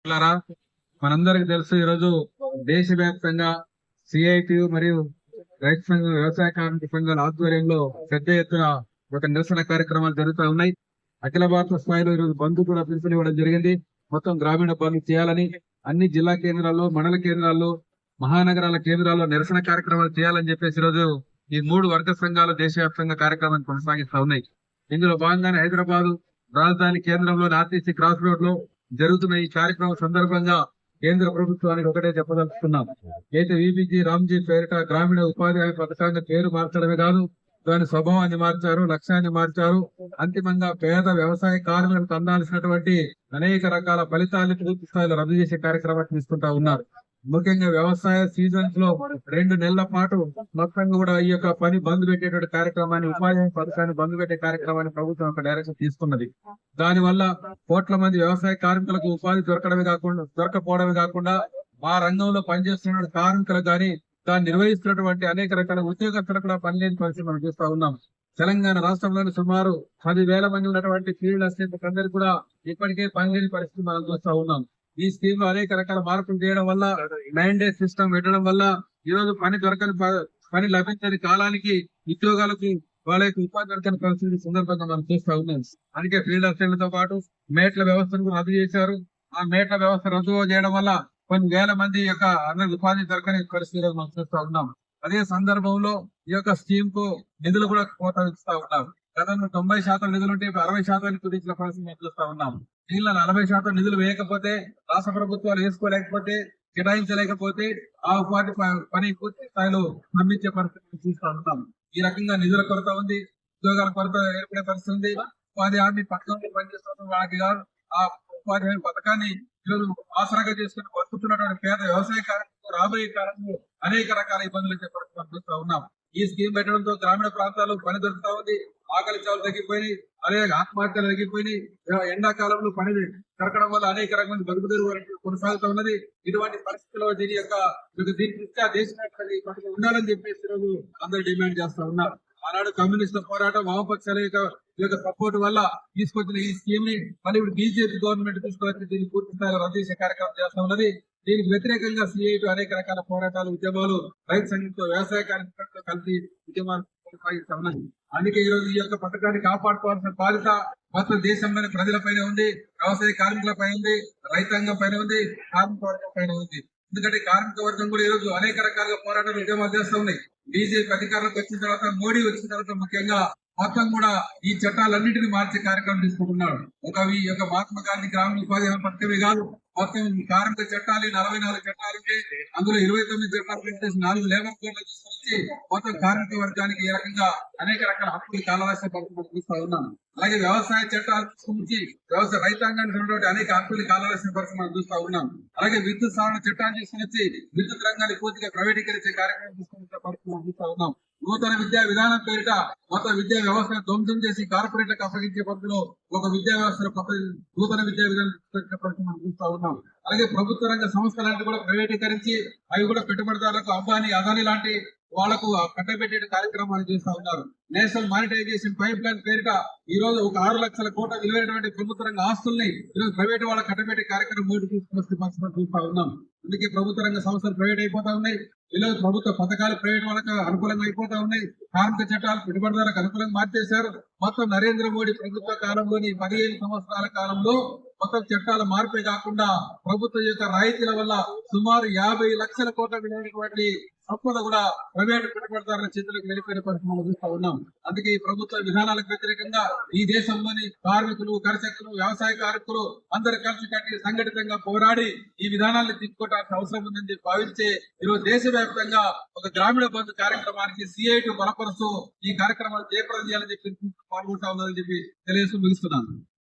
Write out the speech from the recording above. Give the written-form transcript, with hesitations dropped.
మిత్రులారా, మనందరికి తెలుసు ఈరోజు దేశవ్యాప్తంగా సిఐటి మరియు రైతు సంఘం వ్యవసాయ కార్మిక సంఘాల ఆధ్వర్యంలో పెద్ద ఎత్తున ఒక నిరసన కార్యక్రమాలు జరుగుతూ ఉన్నాయి. అఖిల భారత స్థాయిలో ఈరోజు బంద్ కూడా పిలుపునివ్వడం జరిగింది. మొత్తం గ్రామీణ పనులు చేయాలని, అన్ని జిల్లా కేంద్రాల్లో, మండల కేంద్రాల్లో, మహానగరాల కేంద్రాల్లో నిరసన కార్యక్రమాలు చేయాలని చెప్పేసి ఈరోజు ఈ 3 వర్గ సంఘాలు దేశవ్యాప్తంగా కార్యక్రమాన్ని కొనసాగిస్తా ఉన్నాయి. ఇందులో భాగంగానే హైదరాబాద్ రాజధాని కేంద్రంలో ఆర్టీసీ క్రాస్ రోడ్ లో జరుగుతున్న ఈ కార్యక్రమం సందర్భంగా కేంద్ర ప్రభుత్వానికి ఒకటే చెప్పదలుచుకున్నాం. అయితే విబిజీ రామ్జీ పేరిట గ్రామీణ ఉపాధి హామీ పథకాన్ని పేరు మార్చడమే కాదు, దాని స్వభావాన్ని మార్చారు, లక్ష్యాన్ని మార్చారు. అంతిమంగా పేద వ్యవసాయ కార్మికులకు అందాల్సినటువంటి అనేక రకాల ఫలితాలను పూర్తి స్థాయిలో రద్దు చేసే కార్యక్రమాన్ని తీసుకుంటా ఉన్నారు. ముఖ్యంగా వ్యవసాయ సీజన్స్ లో 2 నెలల పాటు మొత్తంగా కూడా ఈ యొక్క పని బంద్ పెట్టేటువంటి కార్యక్రమాన్ని, ఉపాధి హామీ పథకాన్ని బంద్ పెట్టే కార్యక్రమాన్ని ప్రభుత్వం ఒక డైరెక్షన్ తీసుకున్నది. దాని వల్ల కోట్ల మంది వ్యవసాయ కార్మికులకు ఉపాధి దొరకపోవడమే కాకుండా ఆ రంగంలో పనిచేస్తున్న కార్మికులకు కానీ, దాన్ని నిర్వహిస్తున్నటువంటి అనేక రకాల ఉద్యోగస్తులకు కూడా పనిలేని పరిస్థితి మనం చూస్తా ఉన్నాం. తెలంగాణ రాష్ట్రంలోని సుమారు 10,000 మంది ఉన్నటువంటి ఫీల్డ్ అసిస్టెంట్లకు అందరికీ కూడా ఇప్పటికే పనిలేని పరిస్థితి మనం చూస్తా ఉన్నాం. ఈ స్కీమ్ లో అనేక రకాల మార్పులు చేయడం వల్ల, 9 days సిస్టమ్ పెట్టడం వల్ల ఈరోజు పని లభించని కాలానికి ఉద్యోగాలకు వాళ్ళ యొక్క ఉపాధి దొరకని పరిస్థితి సందర్భంగా మనం చూస్తా ఉన్నాం. అందుకే ఫీల్డ్ అసిస్టెంట్లతో పాటు మేట్ల వ్యవస్థను రద్దు చేశారు. ఆ మేట్ల వ్యవస్థ రద్దు చేయడం వల్ల కొన్ని వేల మంది యొక్క అందరికి ఉపాధి దొరకని పరిస్థితి మనం చూస్తా ఉన్నాం. అదే సందర్భంలో ఈ యొక్క స్కీమ్ కు నిధులు కూడా కోత ఇస్తా ఉన్నారు. గతంలో 90% నిధులుంటే 60% కుదించిన పరిస్థితి మనం చూస్తా ఉన్నాం. దీనిలో 40% నిధులు వేయకపోతే, రాష్ట్ర ప్రభుత్వాలు వేసుకోలేకపోతే, కేటాయించలేకపోతే ఆ ఉపాధి పని పూర్తి స్థాయిలో పంపించే పరిస్థితి చూస్తా ఉంటాం. ఈ రకంగా నిధుల కొరత ఉంది, ఉద్యోగాల కొరత ఏర్పడే పరిస్థితి ఉంది. ఉపాధి హామీ పథకంలో పనిచేస్తున్న వాళ్ళకి కాదు, ఆ ఉపాధి హామీ పథకాన్ని ఈరోజు ఆసరాగా చేసుకుని బతుకుతున్నటువంటి పేద వ్యవసాయ కార్మికులు రాబోయే కాలంలో అనేక రకాల ఇబ్బందులు వచ్చే పరిస్థితి చూస్తా ఉన్నాం. ఈ స్కీమ్ పెట్టడంతో గ్రామీణ ప్రాంతాల్లో పని దొరుకుతా ఉంది, ఆకలి చావులు తగ్గిపోయినాయి, అదే ఆత్మహత్యలు తగ్గిపోయినాయి. ఎండాకాలంలో పని దొరకడం వల్ల అనేక రకమైన బతుకుదెరువు కొనసాగుతూ ఉన్నది. ఇటువంటి పరిస్థితుల్లో దీని దృష్ట్యా దేశవ్యాప్తంగా ఉండాలని చెప్పేసి ఈరోజు అందరూ డిమాండ్ చేస్తా ఉన్నారు. ఆనాడు కమ్యూనిస్టుల పోరాటం, వామపక్షాల యొక్క సపోర్ట్ వల్ల తీసుకొచ్చిన ఈ స్కీమ్ ని మళ్ళీ ఇప్పుడు బీజేపీ గవర్నమెంట్ తీసుకొచ్చి దీన్ని పూర్తి స్థాయిలో రద్దు చేసే కార్యక్రమం చేస్తా ఉన్నది. దీనికి వ్యతిరేకంగా సిఐటి అనేక రకాల పోరాటాలు, ఉద్యమాలు, రైతు సంఘంతో, వ్యవసాయ కార్మికులతో కలిసి ఉద్యమాలు కొనసాగిస్తా ఉన్నది. అందుకే ఈ రోజు ఈ యొక్క పథకాన్ని కాపాడుకోవాల్సిన బాధ్యత మొత్తం దేశంలోని ప్రజలపైన ఉంది, వ్యవసాయ కార్మికుల పైన ఉంది, రైతాంగం పైన ఉంది, కార్మిక వర్గం పైన ఉంది. ఎందుకంటే కార్మిక వర్గం కూడా ఈ రోజు అనేక రకాలుగా పోరాటాలు, ఉద్యమాలు చేస్తూ ఉన్నాయి. బీజేపీ అధికారంలోకి వచ్చిన తర్వాత, మోడీ వచ్చిన తర్వాత ముఖ్యంగా మొత్తం కూడా ఈ చట్టాలన్నింటినీ మార్చే కార్యక్రమం తీసుకుంటున్నాడు. ఒక మహాత్మా గాంధీ గ్రామీణ ఉపాధి హామీ పథకమే కాదు, మొత్తం కార్మిక చట్టాలు 44 చట్టాలు ఉంటే అందులో 29 చట్టాలు పెట్టేసి 4 లేబర్ కోడ్లు తీసుకొచ్చి మొత్తం కార్మిక వర్గానికి ఈ రకంగా అనేక రకాల హక్కులు కాలరాసే పరిస్థితులు చూస్తా ఉన్నాం. అలాగే వ్యవసాయ చట్టాలు తీసుకొచ్చి వ్యవసాయ రైతాంగానికి ఉన్నటువంటి అనేక హక్కులు కాలరాసిన పరిస్థితి మనం చూస్తా ఉన్నాం. అలాగే విద్యుత్ సవరణ చట్టాన్ని తీసుకొచ్చి విద్యుత్ రంగాన్ని పూర్తిగా ప్రైవేటీకరించే కార్యక్రమం తీసుకునే పరిస్థితి మనం చూస్తా ఉన్నాం. నూతన విద్యా విధానం పేరిట మొత్తం విద్యా వ్యవస్థను ధ్వంసం చేసి కార్పొరేట్లకు అప్పగించే పద్ధతిలో ఒక విద్యా వ్యవస్థను నూతన విద్యా విధానం మనం చూస్తా ఉన్నాం. అలాగే ప్రభుత్వ రంగ సంస్థలన్నీ కూడా ప్రైవేటీకరించి అవి కూడా పెట్టుబడిదారులకు అదాని లాంటి వాళ్లకు కట్టబెట్టే కార్యక్రమాలు చేస్తా ఉన్నారు. నేషనల్ మానిటైజేషన్ పైప్ లైన్ పేరిట ఈ రోజు ఒక 6 లక్షల కోట్ల విలువైనటువంటి ప్రభుత్వ రంగ ఆస్తుల్ని ఈరోజు ప్రైవేట్ వాళ్ళకి కట్టబెట్టే కార్యక్రమం మూడు తీసుకొస్తే చూస్తా ఉన్నాం. అందుకే ప్రభుత్వ రంగ సంస్థలు ప్రైవేట్ అయిపోతా ఉన్నాయి. ఈరోజు ప్రభుత్వ పథకాలు ప్రైవేట్ వాళ్ళకి అనుకూలంగా అయిపోతా ఉన్నాయి. కార్మిక చట్టాలు పెట్టుబడిదారులకు అనుకూలంగా మార్చేశారు. మొత్తం నరేంద్ర మోడీ ప్రభుత్వ కాలంలోని 15 సంవత్సరాల కాలంలో మొత్తం చట్టాల మార్పే కాకుండా ప్రభుత్వం యొక్క రాయితీల వల్ల సుమారు 50 లక్షల కోట్ల విలువైనటువంటి సంపద కూడా ప్రైవేట్ పెట్టుబడిదారుల చేతులకు వెళ్ళిపోయిన పరిస్థితి మనం చూస్తా ఉన్నాం. అందుకే ఈ ప్రభుత్వ విధానాలకు వ్యతిరేకంగా ఈ దేశంలోని కార్మికులు, కర్షకులు, వ్యవసాయ కార్మికులు అందరూ కలిసి కట్టి సంఘటితంగా పోరాడి ఈ విధానాన్ని తీసుకోవడానికి అవసరం ఉందని భావించే ఈరోజు దేశవ్యాప్తంగా ఒక గ్రామీణ బంధు కార్యక్రమానికి సిఐటి బలపరుస్తూ ఈ కార్యక్రమాలు జయప్రదం చేయాలని చెప్పి పాల్గొంటా ఉందని చెప్పి తెలియజేస్తూ ముగిస్తున్నాను.